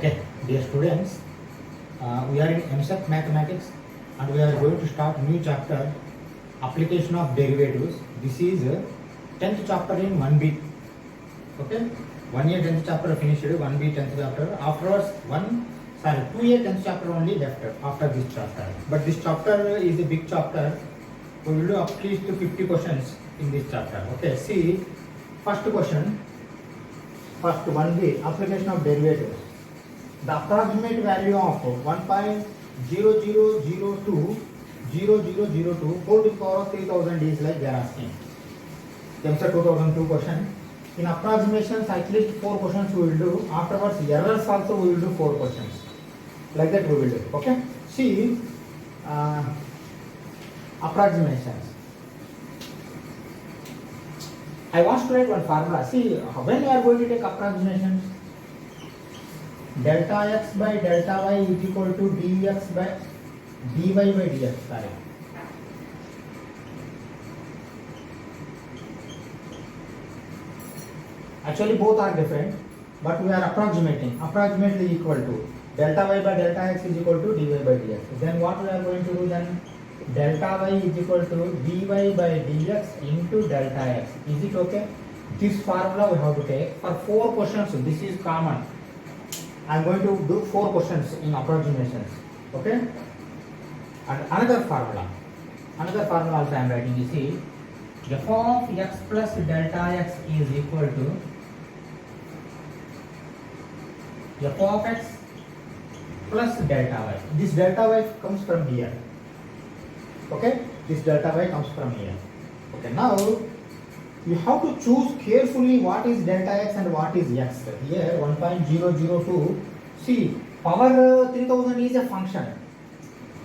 Okay, dear students, we are in MSEC Mathematics and we are going to start new chapter, Application of Derivatives. This is 10th chapter in 1B. Okay, 1 year 10th chapter finished, 1B 10th chapter. Afterwards, 2 year 10th chapter only left after this chapter. But this chapter is a big chapter. We will do at least 50 questions in this chapter. Okay, see, first question, first 1B, Application of Derivatives. The approximate value of 1.0002 whole to the power of 3000 is like they are asking. Answer 2002 question. In approximations, at least 4 questions we will do. Afterwards, errors also we will do 4 questions. Like that we will do. Okay. See, approximations. I want to write one formula. See, when you are going to take approximations, delta x by delta y is equal to dx by dy by dx. Sorry. Actually, both are different, but we are approximating. Approximately equal to delta y by delta x is equal to dy by dx. Then what we are going to do then? Delta y is equal to dy by dx into delta x. Is it okay? This formula we have to take for 4 questions. This is common. I am going to do 4 questions in approximations. Okay? And another formula also I am writing. You see, f of x plus delta x is equal to f of x plus delta y. This delta y comes from here. Okay? This delta y comes from here. Okay, now you have to choose carefully what is delta x and what is x. Here 1.002. See, power 3000 is a function.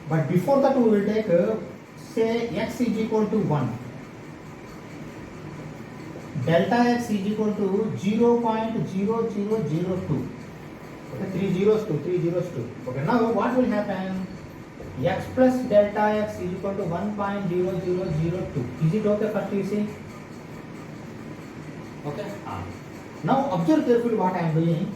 But before that we will take say x is equal to 1. Delta x is equal to 0.0002. Okay, 3 zeros 2. Okay, now what will happen? X plus delta x is equal to 1.0002. Is it okay first you see? Okay. Now observe carefully what I am doing.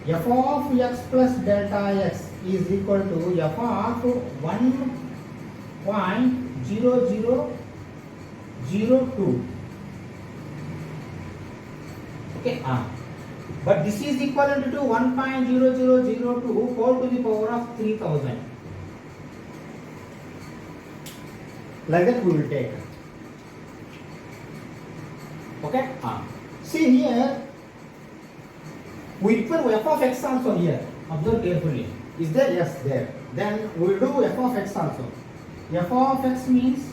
F of x plus delta x is equal to f of 1.0002. Okay. But this is equivalent to 1.0002 whole to the power of 3000. Like that we will take. Okay? See here, we require f of x also here. Observe carefully. Is there? Yes, there. Then we will do f of x also. F of x means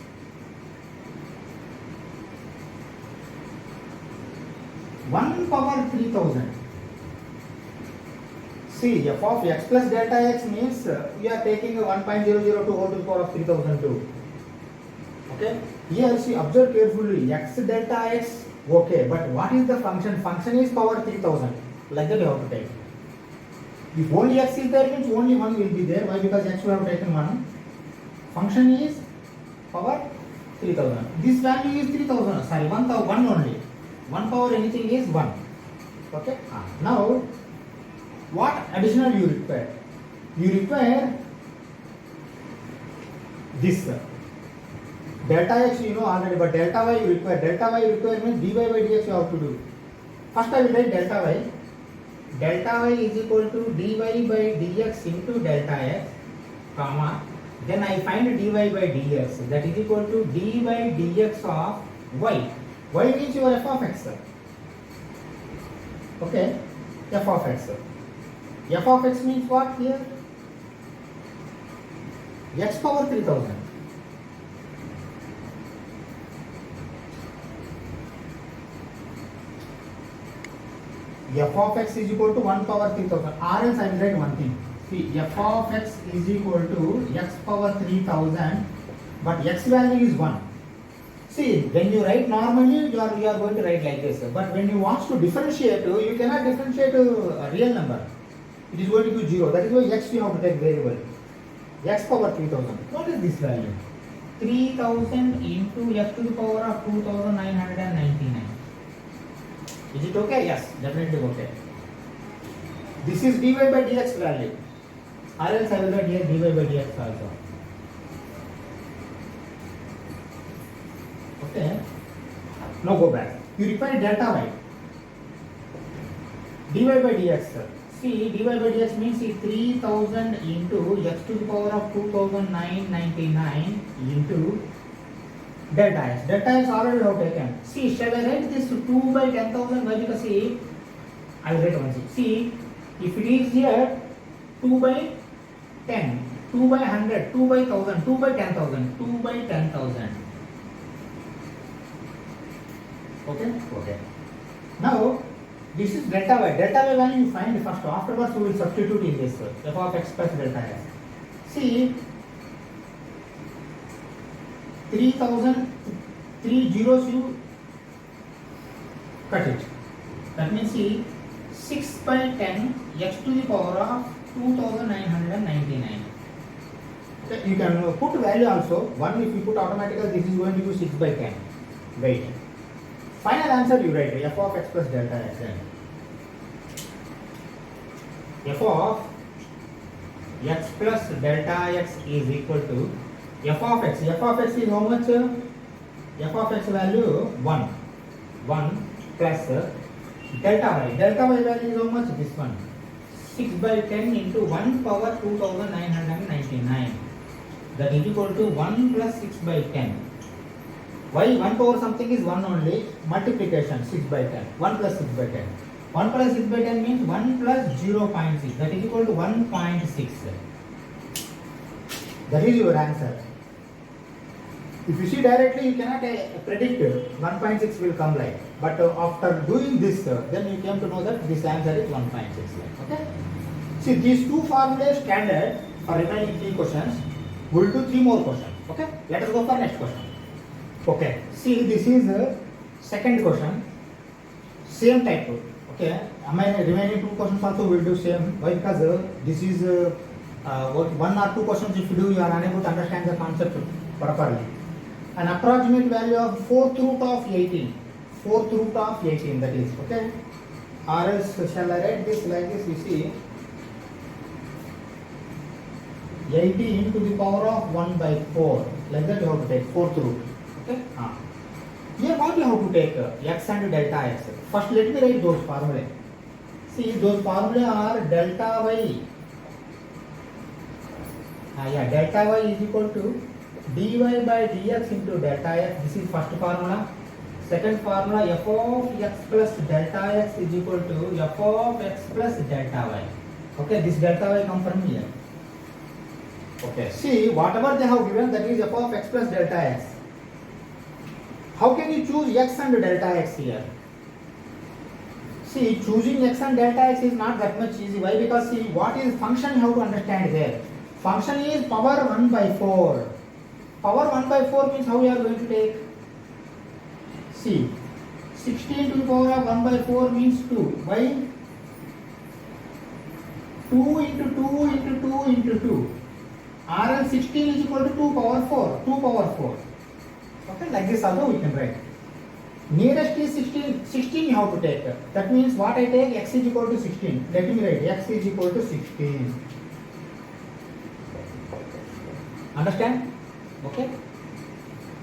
one power 3000. See, f of x plus delta x means we are taking 1.002 whole to the power of 3002. Okay? Here, see, observe carefully. X delta x, okay, but what is the function? Function is power 3000. Like that you have to take. If only x is there, means only 1 will be there. Why? Because x we have taken 1. Function is power 3000. This value is 3000. Sorry, 1 only. 1 power anything is 1. Okay? Now, what additional you require? You require this. Delta x you know already, but delta y you require. Delta y you require means dy by dx you have to do. First I will write delta y. Delta y is equal to dy by dx into delta x, comma. Then I find dy by dx. That is equal to d by dx of y. Y means your f of x. Okay? F of x. F of x means what here? X power 3000. F of x is equal to 1 power 3000. Or else I will write one thing. See, f of x is equal to x power 3000, but x value is 1. See, when you write normally, you are going to write like this. But when you want to differentiate, you cannot differentiate a real number. It is going to be 0. That is why x you have to take variable. X power 3000. What is this value? 3000 into x to the power of 2999. Is it okay? Yes, definitely okay. This is dy by dx value. Or else I will write here dy by dx also. Okay. Now go back. You require delta y. Dy by dx. See, dy by dx means 3000 into x to the power of 2999 into delta x. Delta x already we have taken. See, shall I write this 2 by 10,000? Why? Because see, I will write one. See, if it is here 2 by 10, 2 by 100, 2 by 1000, 2 by 10,000, 2 by 10,000. Okay? Okay. Now, this is delta y. Delta y value you find first. Afterwards, we will substitute in this f of x plus delta x. See, 3000, 3 zeros you cut it. That means see, 6 by 10 x to the power of 2999. Okay, you can put value also. 1 if you put automatically, this is going to be 6 by 10. Wait. Final answer you write f of x plus delta x. F of x plus delta x is equal to f of x. F of x is how much? F of x value 1. 1 plus delta y. Delta y value is how much? This one. 6 by 10 into 1 power 2999. That is equal to 1 plus 6 by 10. Why 1 power something is 1 only? Multiplication 6 by 10. 1 plus 6 by 10. 1 plus 6 by 10 means 1 plus 0.6. That is equal to 1.6. That is your answer. If you see directly, you cannot predict 1.6 will come like. But after doing this, then you came to know that this answer is 1.6 like. Okay? See, these two formulas standard for remaining 3 questions. We will do 3 more questions. Okay? Let us go for next question. Okay, see, this is second question, same type. Okay, remaining 2 questions also will do same. Why? Because this is 1 or 2 questions if you do, you are unable to understand the concept properly. An approximate value of 4th root of 18. 4th root of 18, that is, okay. Or else, shall I write this like this? You see, 18 to the power of 1 by 4. Like that you have to take 4th root. Okay. Here what you have to take x and delta x. First let me write those formulae. See, those formulae are delta y. Delta y is equal to dy by dx into delta x. This is first formula. Second formula, f of x plus delta x is equal to f of x plus delta y. Okay, this delta y come from here. Okay, see, whatever they have given, that is f of x plus delta x. How can you choose x and delta x here? See, choosing x and delta x is not that much easy. Why? Because see, what is function you have to understand there. Function is power 1 by 4. Power 1 by 4 means how we are going to take? See, 16 to the power of 1 by 4 means 2. Why? 2 into 2 into 2 into 2. RL 16 is equal to 2 power 4. 2 power 4. Okay, like this also we can write. Nearest is 16. 16 you have to take. That means what I take, x is equal to 16. Let me write x is equal to 16. Understand? Okay.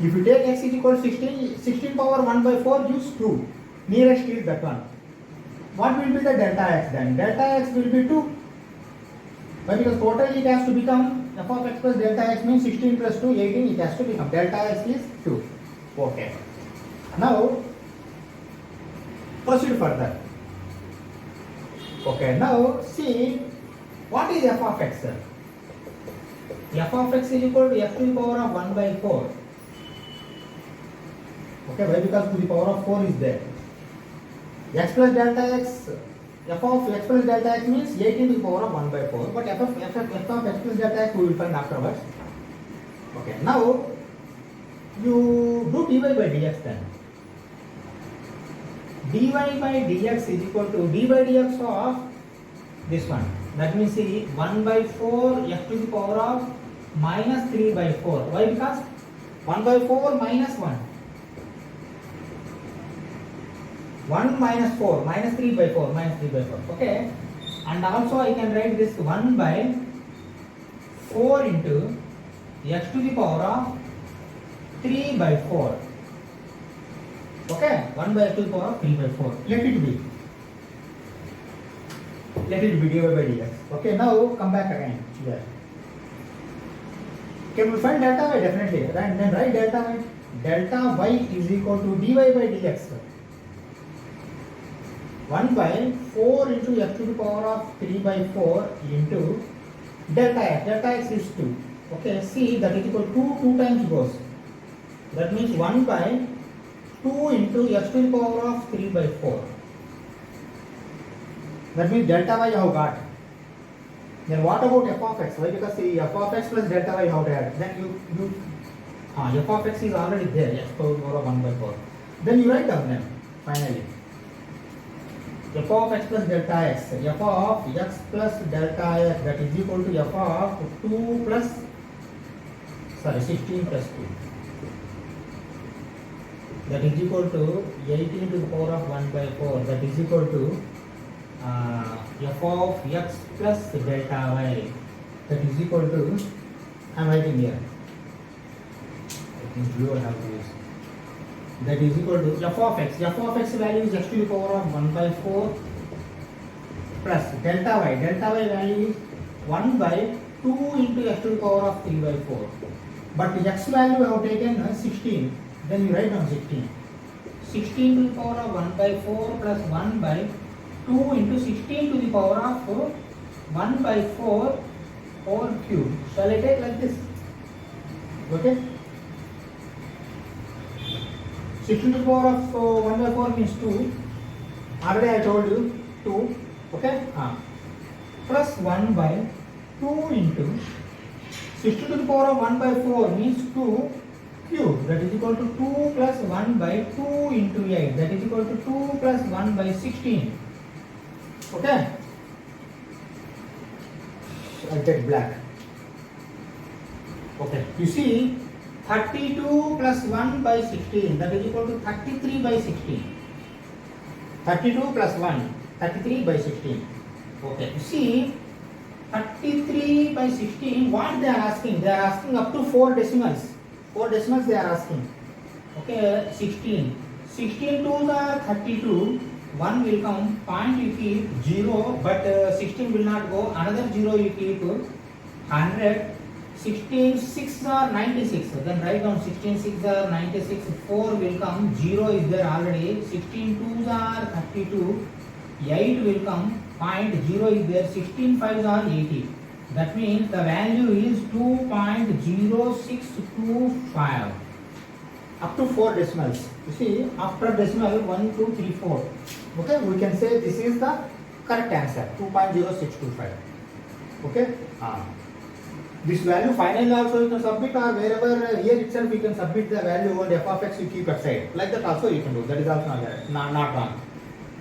If you take x is equal to 16, 16 power 1 by 4 gives 2. Nearest is that one. What will be the delta x then? Delta x will be 2. Why? Because totally it has to become f of x plus delta x means 16 plus 2, 18, it has to become. Delta x is 2. Okay. Now, proceed further. Okay, now see, what is f of x? F of x is equal to f to the power of 1 by 4. Okay, why? Because to the power of 4 is there. X plus delta x, f of x plus delta x means 18 to the power of 1 by 4. But f of x plus delta x we will find afterwards. Okay, now you do dy by dx then. Dy by dx is equal to d by dx of this one. That means see 1 by 4 f to the power of minus 3 by 4. Why? Because 1 by 4 minus 1. 1 minus 4 minus 3 by 4 minus 3 by 4. Okay. And also I can write this 1 by 4 into x to the power of 3 by 4. Okay, 1 by x to the power of 3 by 4. Let it be. Let it be dy by dx. Okay, now come back again here. Can we find delta y? Definitely. Right, then write delta y. Delta y is equal to dy by dx. 1 by 4 into x to the power of 3 by 4 into delta x. Delta x is 2. Okay, see that is equal to 2 times goes. That means 1 by 2 into x to the power of 3 by 4. That means delta y you have got. Then what about f of x? Why? Because see f of x plus delta y you have to add. Then f of x is already there. X to the power of 1 by 4. Then you write down them finally. F of x plus delta x. F of x plus delta x, that is equal to f of 2 plus 16 plus 2. That is equal to 18 to the power of 1 by 4. That is equal to f of x plus delta y. That is equal to, I am writing here. I think blue I have to use. That is equal to f of x. F of x value is x to the power of 1 by 4 plus delta y. Delta y value is 1 by 2 into x to the power of 3 by 4. But x value I have taken 16. Then you write down 16. 16 to the power of 1 by 4 plus 1 by 2 into 16 to the power of 1 by 4 whole cube. Shall I take like this? Okay. 16 to the power of 1 by 4 means 2. Already I told you 2. Okay. Plus 1 by 2 into 16 to the power of 1 by 4 means 2 cube. That is equal to 2 plus 1 by 2 into 8. That is equal to 2 plus 1 by 16. Okay. I'll take black. Okay. You see 32 plus 1 by 16, that is equal to 33 by 16. 32 plus 1, 33 by 16. Okay. You see 33 by 16, what they are asking? They are asking up to 4 decimals. 4 decimals they are asking. Okay, 16. 16 twos are 32. 1 will come, point you keep 0, but 16 will not go. Another 0 you keep 100. 16 6 are 96. Then write down 16 6 are 96. 4 will come, 0 is there already. 16 twos are 32. 8 will come, point 0 is there. 16 5s are 80. That means the value is 2.0625. Up to 4 decimals. You see, after decimal 1, 2, 3, 4. Okay, we can say this is the correct answer, 2.0625. Okay. This value finally also you can submit, or wherever here itself you can submit the value and f of x you keep aside. Like that also you can do. That is also not wrong.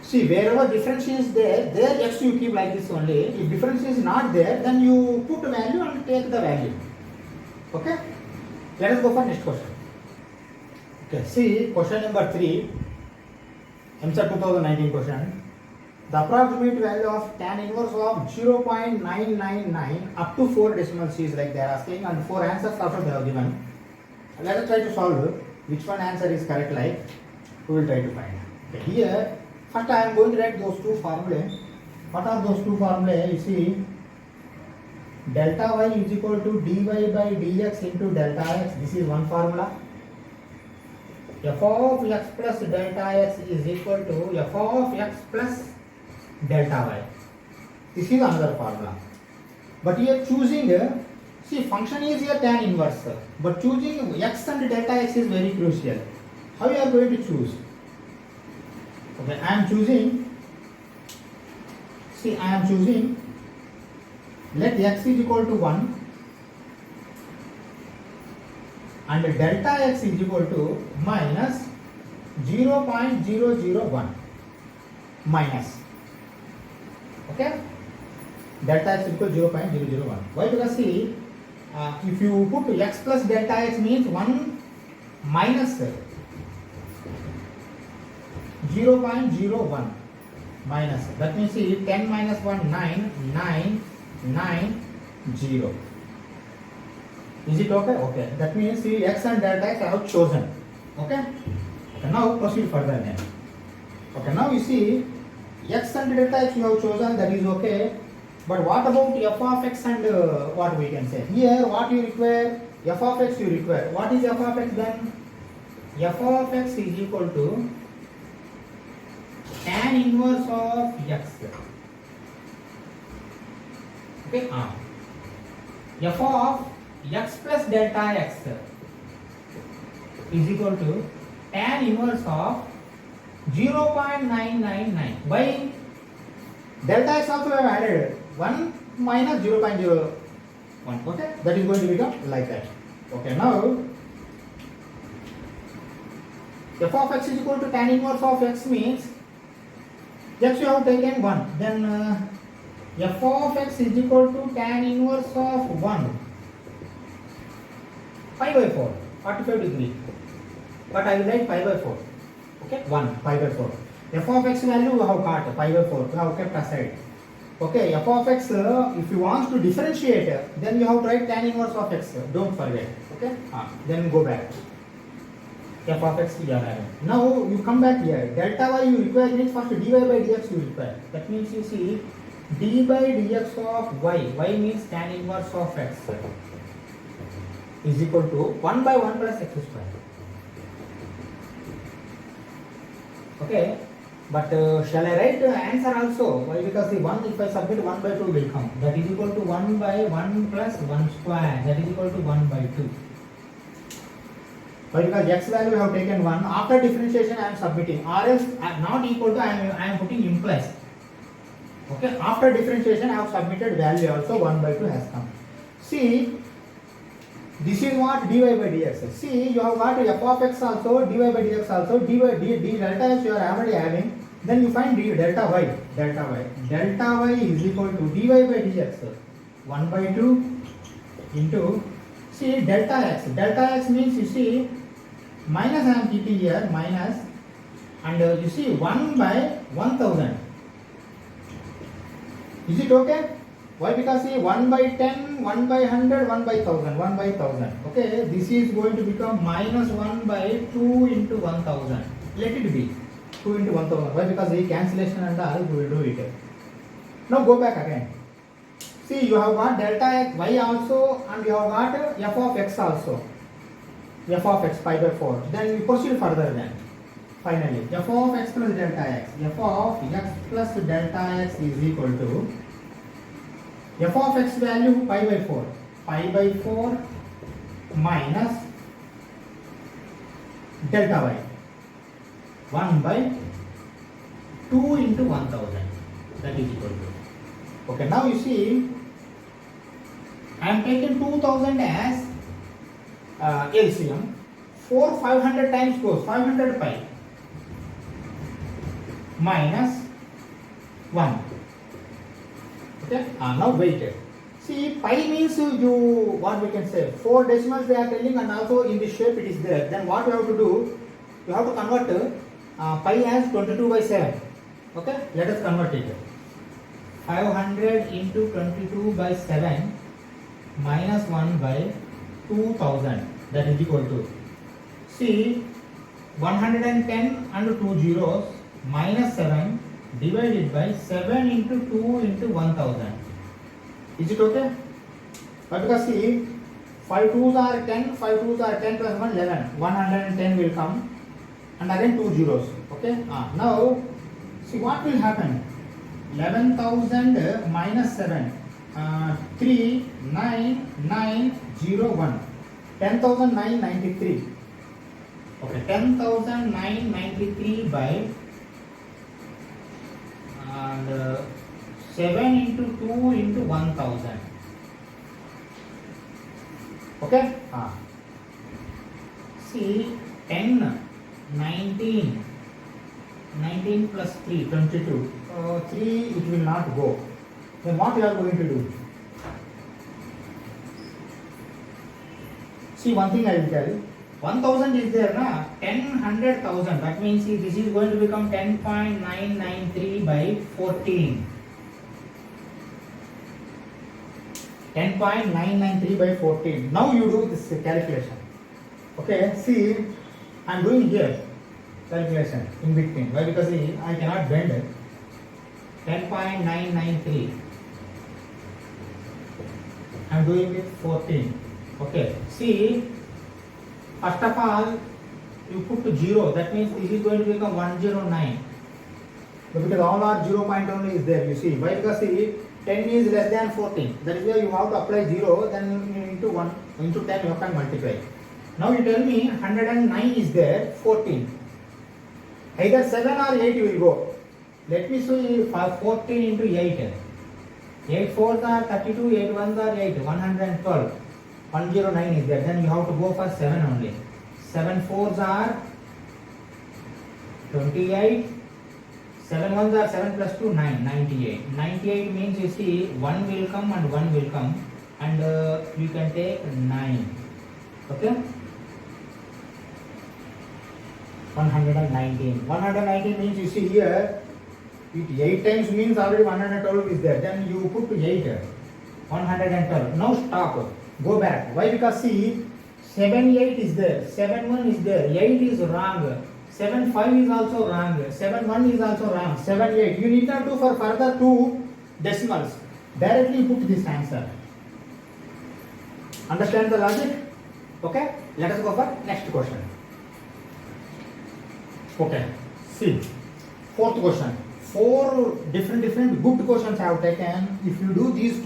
See, wherever difference is there x you keep like this only. If difference is not there, then you put a value and take the value. Okay. Let us go for next question. Okay, see question number 3, MSET 2019 question. The approximate value of tan inverse of 0.999 up to 4 decimals is like they are asking, and 4 answers also they have given. Let us try to solve which one answer is correct, like we will try to find. Okay, here first I am going to write those two formulae. What are those two formulae? You see, delta y is equal to dy by dx into delta x. This is one formula. F of x plus delta x is equal to f of x plus delta y. This is another formula. But here choosing, see, function is here tan inverse, but choosing x and delta x is very crucial. How you are going to choose? Okay, I am choosing, see, I am choosing, let x is equal to 1 and delta x is equal to minus 0.001 minus. Okay, delta x is equal to 0.001. Why? Because see, if you put x plus delta x means 1 minus 0.01. minus. That means see 10 minus 1, 9, 9, 9, 0. Is it okay? Okay. That means see x and delta x I have chosen. Okay. Okay. Now proceed further then. Okay. Now you see x and delta x you have chosen, that is okay. But what about f of x and what we can say? Here what you require? F of x you require. What is f of x then? F of x is equal to tan inverse of x. Okay. F of x plus delta x is equal to tan inverse of 0.999. Why? Delta x also we have added 1 minus 0.01. Okay, that is going to become like that. Okay, now f of x is equal to tan inverse of x means x you have taken 1. Then f of x is equal to tan inverse of 1. Pi by 4, 45 degree. But I will write pi by 4. Okay, 1, pi by 4. F of x value we have got pi by 4. We have kept aside. Okay, f of x, if you want to differentiate, then you have to write tan inverse of x. Don't forget. Okay, then go back. F of x we are having. Now you come back here. Delta y you require means first dy by dx you require. That means you see d by dx of y. Y means tan inverse of x is equal to 1 by 1 plus x square. Okay, but shall I write answer also? Why? Because the 1, if I submit 1 by 2 will come. That is equal to 1 by 1 plus 1 square. That is equal to 1 by 2. Why? Because x value we have taken 1. After differentiation I am submitting. Or else not equal to I am putting implies. Okay, after differentiation I have submitted value also 1 by 2 has come. See, this is what dy by dx. See, you have got f of x also, dy by dx also, d delta x you are already having. Then you find delta y. Delta y is equal to dy by dx 1 by 2 into, see, delta x. Delta x means you see minus I am keeping here, minus, and you see 1 by 1000. Is it okay? Why? Because see 1 by 10, 1 by 100, 1 by 1000, 1 by 1000. Okay, this is going to become minus 1 by 2 into 1000. Let it be 2 into 1000. Why? Because the cancellation and all we will do it. Now go back again. See, you have got delta x, y also, and you have got f of x also. F of x pi by 4. Then you proceed further then. Finally, f of x plus delta x. F of x plus delta x is equal to f of x value pi by 4. Pi by 4 minus delta y. 1 by 2 into 1000. That is equal to. Okay, now you see, I am taking 2000 as LCM. 500 times goes 500 pi minus 1. Okay, now wait. See, pi means you, what we can say, 4 decimals they are telling, and also in this shape it is there. Then what you have to do, you have to convert pi as 22 by 7. Okay, let us convert it. 500 into 22 by 7 minus 1 by 2000, that is equal to, see, 110 and 2 zeros minus 7 divided by 7 into 2 into 1000. Is it okay? But because see, 5 2s are 10, 5 2s are 10 plus 1, 11. 110 will come, and again 2 zeros. Okay, now see what will happen. 11,000 minus 7, 3, 9, 9, 0, 1. 10,993. Okay, 10,993 by and 7 into 2 into 1000. Okay, see, 10, 19, 19 plus 3, 22. 3 it will not go. Then what you are going to do? See, one thing I will tell. 1000 is there, na? 10, 100,000. That means see, this is going to become 10.993 by 14. 10.993 by 14. Now you do this calculation. Okay, see, I am doing here calculation in between. Why? Because see, I cannot bend it. 10.993. I am doing it 14. Okay, see, first of all, you put 0. That means this is going to become 109. So because all our 0 point only is there. You see, why? Because see, 10 is less than 14. That is why you have to apply 0. Then into 1 into 10 you can multiply. Now you tell me 109 is there, 14. Either 7 or 8 will go. Let me see 14 into 8. 8 4s are 32, 8 1s are 8, 112. 109 is there. Then you have to go for 7 only. 7 4s are 28. 7 1s are 7 plus 2, 9, 98. 98 means you see 1 will come and 1 will come. And you can take 9. Okay? 119. 119 means you see here, it 8 times means already 112 is there. Then you put 8. 112. Now stop. Go back. Why? Because see, 7 8 is there. 7 1 is there. 8 is wrong. 7 5 is also wrong. 7 1 is also wrong. 7 8. You need not do for further 2 decimals. Directly put this answer. Understand the logic? Okay. Let us go for next question. Okay. See. Fourth question. 4 different good questions I have taken. If you do these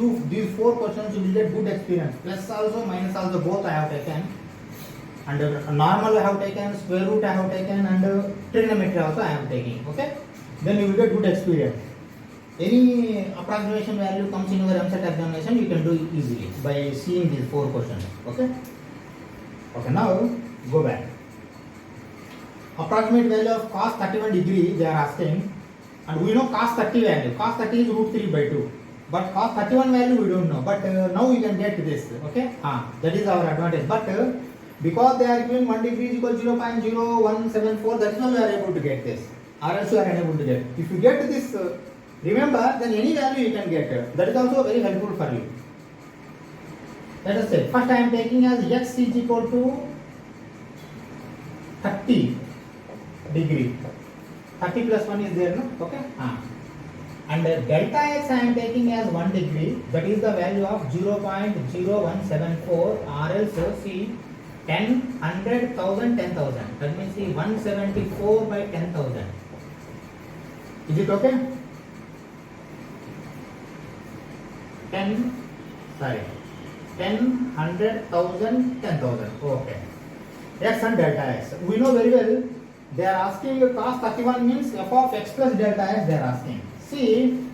4 questions, you will get good experience. Plus also, minus also, both I have taken. And normal I have taken, square root I have taken, and trigonometry also I am taking. Okay? Then you will get good experience. Any approximation value comes in your MCET examination, you can do it easily by seeing these 4 questions. Okay? Okay, now go back. Approximate value of cos 31 degree they are asking. And we know cos 30 value. Cos 30 is root 3 by 2. But cos 31 value we don't know. But now we can get this. Okay? That is our advantage. But because they are giving 1 degree is equal 0.0174, that is why we are able to get this. Or else you are unable to get. If you get this, remember, then any value you can get. That is also very helpful for you. Let us say, first I am taking as x is equal to 30 degree. 30 plus 1 is there, no? Okay? And delta x I am taking as 1 degree. That is the value of 0.0174, or else see 10, 100, 1000, 10,000. That means see 174 by 10,000. Is it okay? 10, 100, 1000, 10,000. Okay. X and delta x. We know very well. They are asking cos 31 means f of x plus delta x they are asking. See,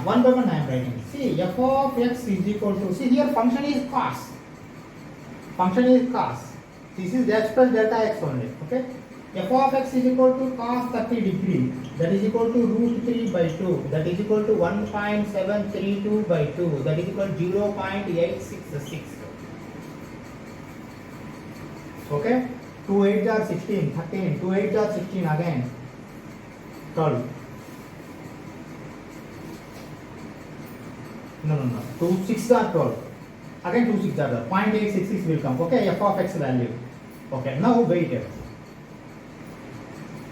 one by one I am writing. See, f of x is equal to, see here function is cos. Function is cos. This is x plus delta x only. Okay. F of x is equal to cos 30 degree. That is equal to root 3 by 2. That is equal to 1.732 by 2. That is equal to 0.866. Okay. 2 8 are 16, 13, 2 8 are 16 again, 12. No. 2 6 are 12. Again 2 6 are there. 0.866 will come. Okay, f of x value. Okay, now wait.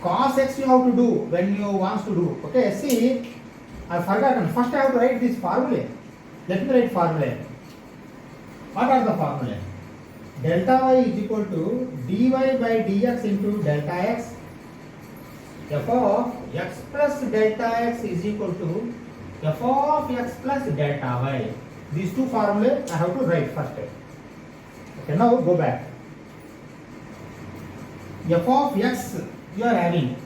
Cos x you have to do when you want to do. Okay, see, I forgotten. First I have to write this formula. Let me write formula. What are the formula? Delta y is equal to dy by dx into delta x. F of x plus delta x is equal to f of x plus delta y. These two formulae I have to write first. Okay, now go back. F of x you are having.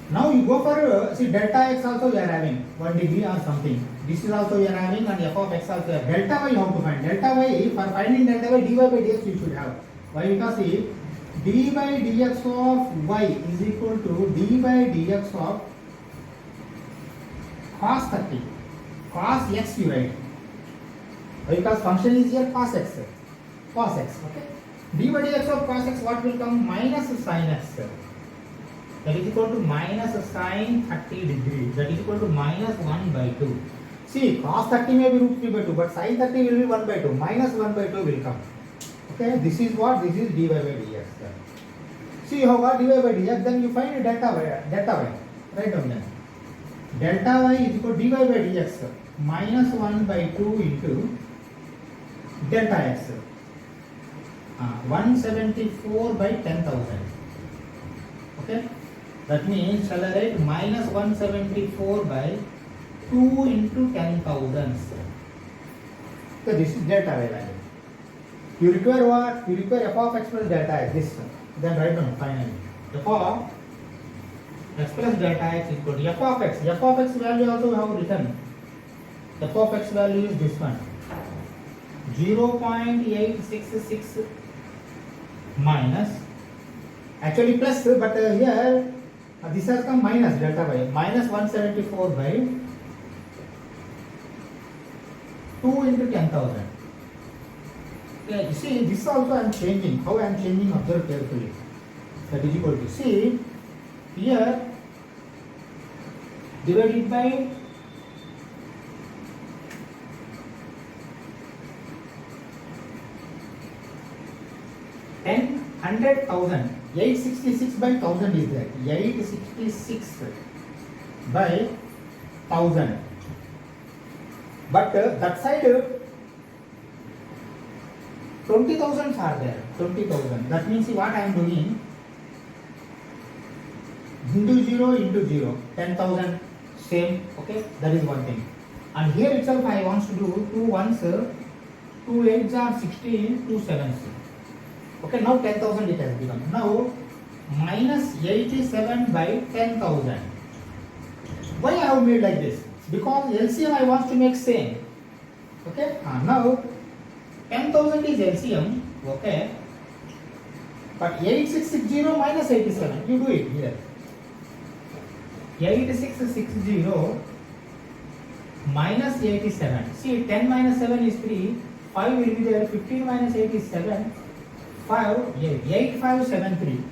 Now you go for, see, delta x also you are having 1 degree or something. This is also you are having, and f of x also. Delta y you have to find. Delta y, for finding delta y, dy by dx you should have. Why? Because see, d by dx of y is equal to d by dx of cos 30. Cos x you write. Why? Because function is here cos x. Cos x. Okay. d by dx of cos x, what will come? Minus sin x. That is equal to minus sin 30 degrees. That is equal to minus 1 by 2. See, cos 30 may be root 3 by 2, but sin 30 will be 1 by 2. Minus 1 by 2 will come. Okay, this is what? This is dy by dx. See, you have got dy by dx, then you find delta y. Write down then. Delta y is equal to dy by dx minus 1 by 2 into delta x. 174 by 10,000. Okay, that means shall I write minus 174 by 2 into 10,000. So this is delta y value. You require what? You require f of x plus delta x. This. Then write down finally. F of x plus delta x is equal to f of x. F of x value also we have written. F of x value is this one. 0.866 minus, actually plus, but here this has come minus delta y, minus 174 by 2 into 10,000. Okay, you see, this also I am changing. How I am changing? Observe carefully. That is equal to, see, here divided by 100,000. 866 by 1000 is that. 866 by 1000. But that side 20,000 are there. 20,000. That means what I am doing? Into 0, 10,000 same. Okay, that is one thing. And here itself I want to do 2 ones, 2 8s are 16, 2 7s. Okay, now 10,000 it has become. Now minus 87 by 10,000. Why I have made like this? Because LCM I want to make same. Okay, now 10,000 is LCM. Okay, but 8660 minus 87. You do it here. 8660 minus 87. See, 10 minus 7 is 3. 5 will be there. 15 minus 8 is 7. 5, 8573.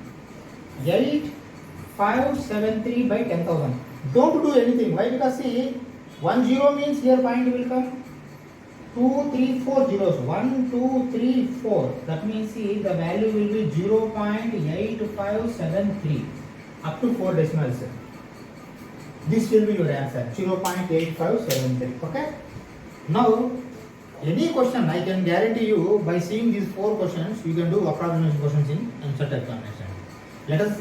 8573 by 10,000. Don't do anything. Why? Because see, 1 0 means here point will come 2, 3, 4 zeros. 1, 2, 3, 4. That means see, the value will be 0.8573 up to 4 decimals. This will be your answer, 0.8573. Okay. Now, any question, I can guarantee you by seeing these 4 questions, you can do approximation questions in certain examination. Let us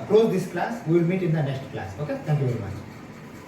close this class. We will meet in the next class. Okay. Thank you very much.